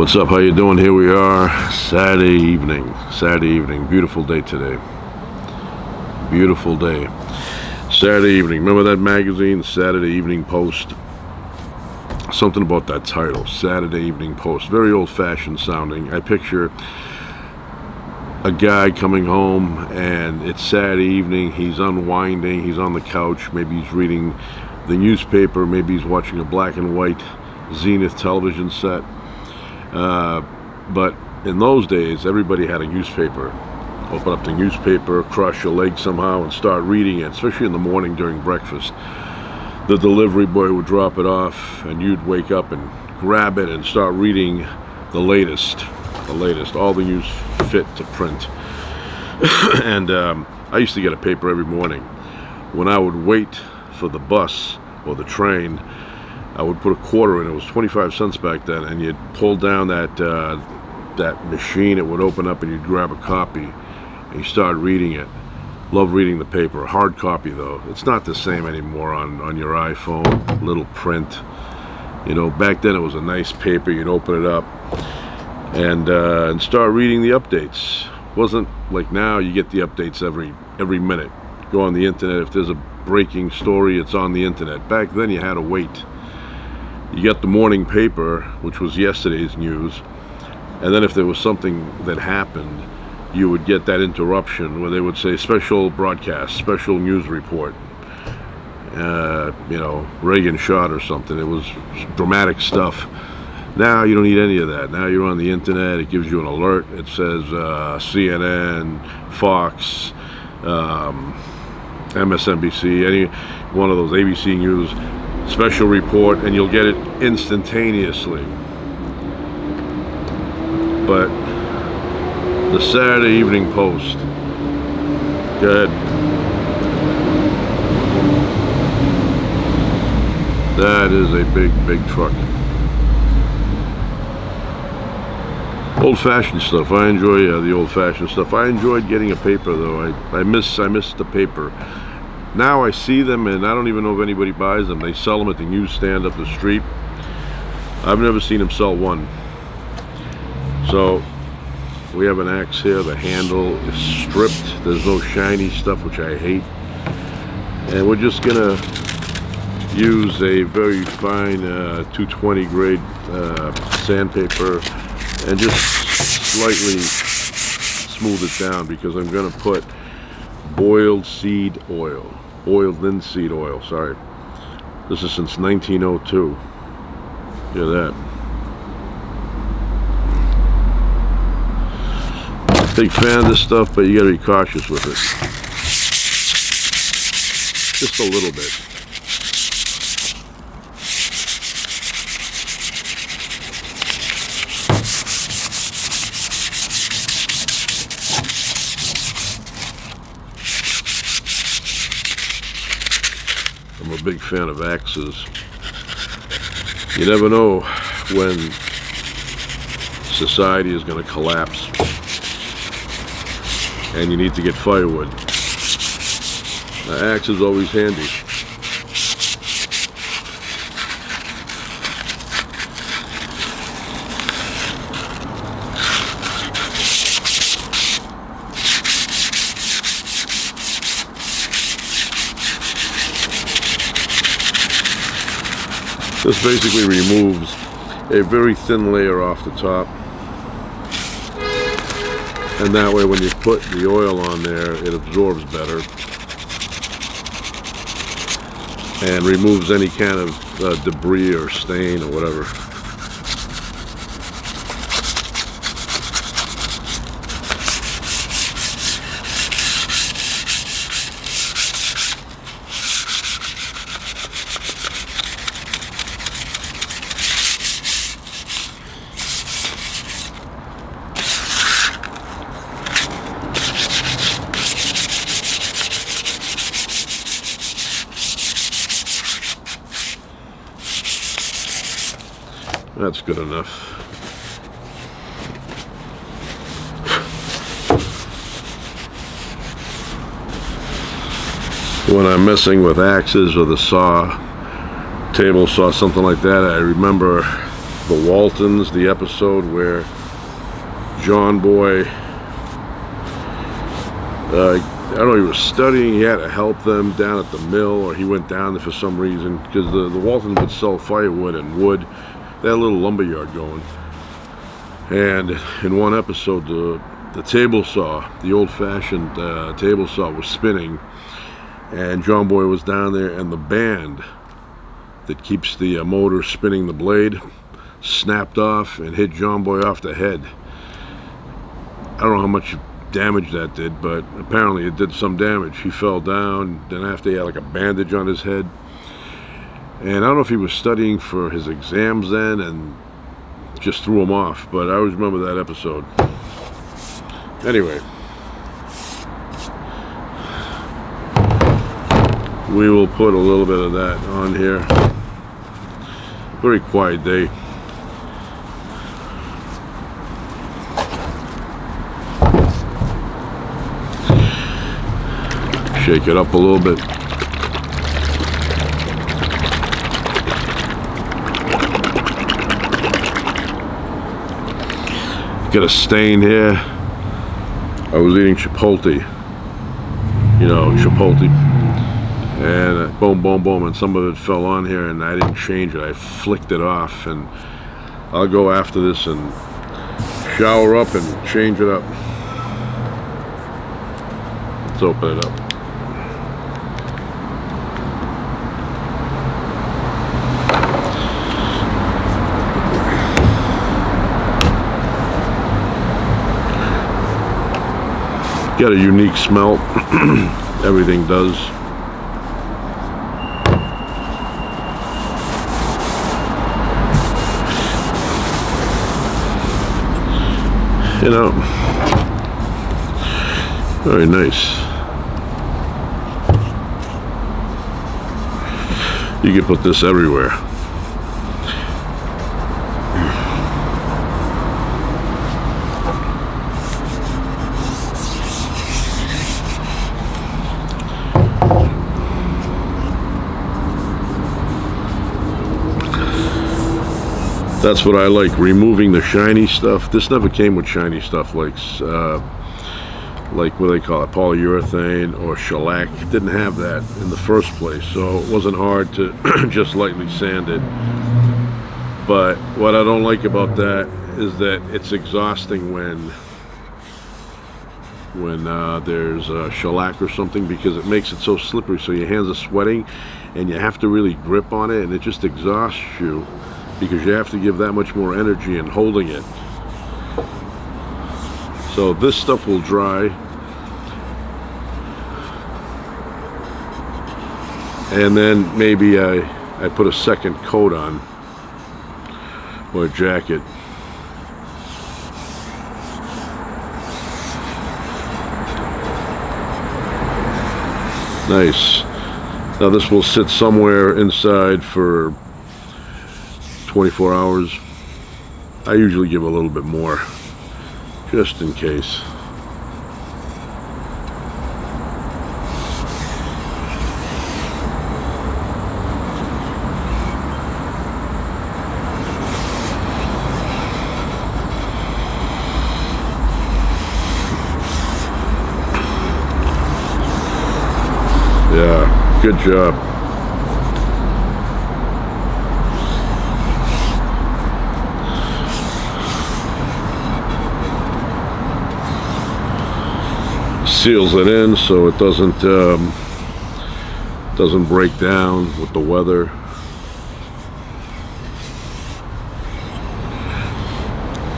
What's up? How you doing? Here we are, Saturday evening. Beautiful day today. Beautiful day. Saturday evening. Remember that magazine, Saturday Evening Post? Something about that title, Saturday Evening Post. Very old-fashioned sounding. I picture a guy coming home and it's Saturday evening. He's unwinding. He's on the couch. Maybe he's reading the newspaper. Maybe he's watching a black and white Zenith television set. But in those days, everybody had a newspaper. Open up the newspaper, cross your legs somehow, and start reading it, especially in the morning during breakfast. The delivery boy would drop it off, and you'd wake up and grab it and start reading the latest, all the news fit to print. And I used to get a paper every morning. When I would wait for the bus or the train, I would put a quarter in. It was 25 cents back then, and you'd pull down that machine. It would open up, and you'd grab a copy, and you start reading it. Love reading the paper. Hard copy, though. It's not the same anymore on your iPhone. Little print. You know, back then it was a nice paper. You'd open it up and start reading the updates. Wasn't like now. You get the updates every minute. Go on the internet. If there's a breaking story, it's on the internet. Back then you had to wait. You got the morning paper, which was yesterday's news, and then if there was something that happened, you would get that interruption where they would say special broadcast, special news report. Reagan shot or something. It was dramatic stuff. Now you don't need any of that. Now you're on the internet. It gives you an alert. It says CNN, Fox, MSNBC, any one of those, ABC News, special report, and you'll get it instantaneously. But the Saturday Evening Post, go ahead. That is a big truck. Old-fashioned stuff. I enjoy the old-fashioned stuff. I enjoyed getting a paper, though. I miss the paper. Now I see them, and I don't even know if anybody buys them. They sell them at the newsstand up the street. I've never seen them sell one. So we have an axe here. The handle is stripped. There's no shiny stuff, which I hate. And we're just gonna use a very fine 220 grade sandpaper and just slightly smooth it down, because I'm gonna put boiled linseed oil, sorry. This is since 1902. Look at that. Big fan of this stuff, but you gotta be cautious with it. Just a little bit. I'm a big fan of axes. You never know when society is going to collapse and you need to get firewood. An axe is always handy. This basically removes a very thin layer off the top, and that way when you put the oil on there, it absorbs better and removes any kind of debris or stain or whatever. That's good enough. When I'm messing with axes or the saw, table saw, something like that, I remember The Waltons, the episode where John Boy, I don't know, he was studying, he had to help them down at the mill, or he went down there for some reason, because the Waltons would sell firewood and wood. They had a little lumber yard going. And in one episode, the table saw, the old-fashioned table saw, was spinning, and John Boy was down there, and the band that keeps the motor spinning the blade snapped off and hit John Boy off the head. I don't know how much damage that did, but apparently it did some damage. He fell down, then after he had like a bandage on his head. And I don't know if he was studying for his exams then and just threw him off, but I always remember that episode. Anyway, we will put a little bit of that on here. Very quiet day. Shake it up a little bit. Got a stain here. I was eating Chipotle. You know, Chipotle. And boom, boom, boom, and some of it fell on here, and I didn't change it. I flicked it off, and I'll go after this and shower up and change it up. Let's open it up. Got a unique smell. Everything does. You know, very nice. You can put this everywhere. That's what I like, removing the shiny stuff. This never came with shiny stuff like what do they call it, polyurethane or shellac. It didn't have that in the first place, so it wasn't hard to just lightly sand it. But what I don't like about that is that it's exhausting when there's shellac or something, because it makes it so slippery, so your hands are sweating and you have to really grip on it, and it just exhausts you, because you have to give that much more energy in holding it. So this stuff will dry, and then maybe I put a second coat on, or a jacket. Nice. Now this will sit somewhere inside for 24 hours. I usually give a little bit more, just in case. Yeah, good job. Seals it in so it doesn't break down with the weather.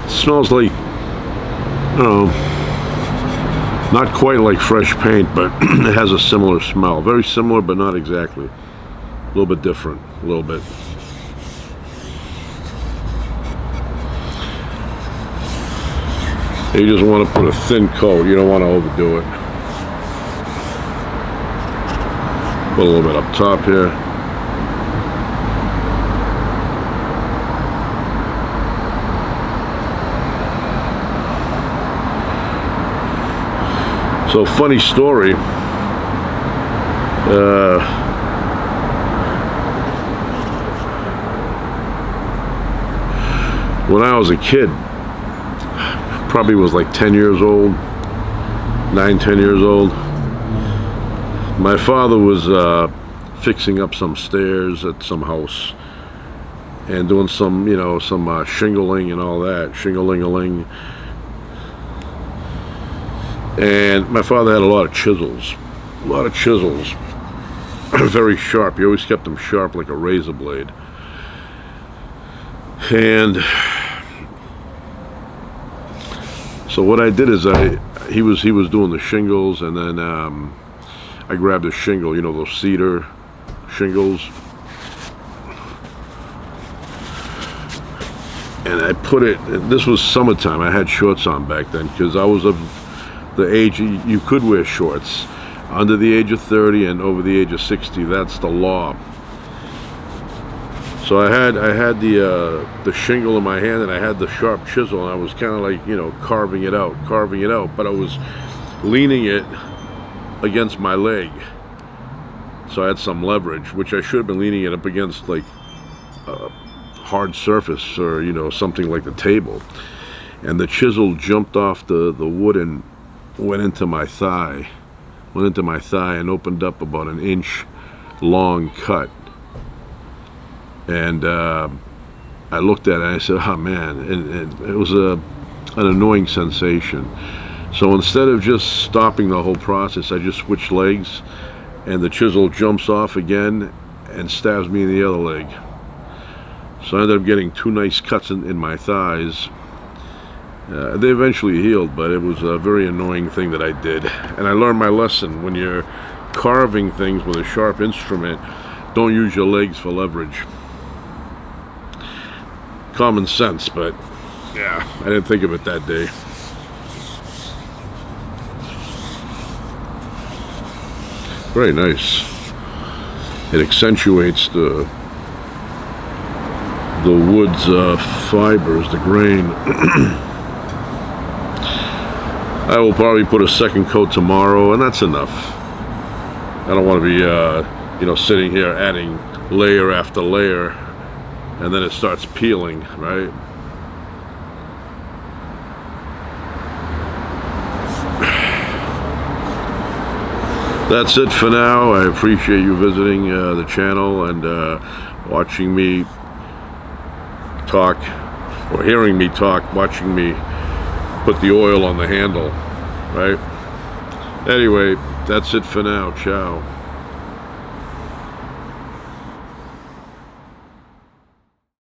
It smells like, I don't know, not quite like fresh paint, but it has a similar smell. Very similar, but not exactly. A little bit different, a little bit. You just want to put a thin coat. You don't want to overdo it. Put a little bit up top here. So, funny story. When I was a kid, probably was like 10 years old, 9, 10 years old, my father was fixing up some stairs at some house and doing some, some shingling and all that, shingling-a-ling. And my father had a lot of chisels, very sharp. He always kept them sharp like a razor blade. And so what I did is he was doing the shingles, and then I grabbed a shingle, those cedar shingles, and I put it. This was summertime. I had shorts on back then because I was of the age you could wear shorts. Under the age of 30 and over the age of 60, that's the law. So I had the shingle in my hand, and I had the sharp chisel, and I was kind of like, carving it out, but I was leaning it against my leg, so I had some leverage, which I should have been leaning it up against like a hard surface or something like the table. And the chisel jumped off the wood and went into my thigh, and opened up about an inch long cut. And I looked at it and I said, oh man, and it was an annoying sensation. So instead of just stopping the whole process, I just switched legs, and the chisel jumps off again and stabs me in the other leg. So I ended up getting 2 nice cuts in my thighs. They eventually healed, but it was a very annoying thing that I did. And I learned my lesson: when you're carving things with a sharp instrument, don't use your legs for leverage. Common sense, but yeah, I didn't think of it that day. Very nice. It accentuates the wood's fibers, the grain. I will probably put a second coat tomorrow, and that's enough. I don't want to be sitting here adding layer after layer, and then it starts peeling, right? That's it for now. I appreciate you visiting the channel and watching me talk, or hearing me talk, watching me put the oil on the handle, right? Anyway, that's it for now. Ciao.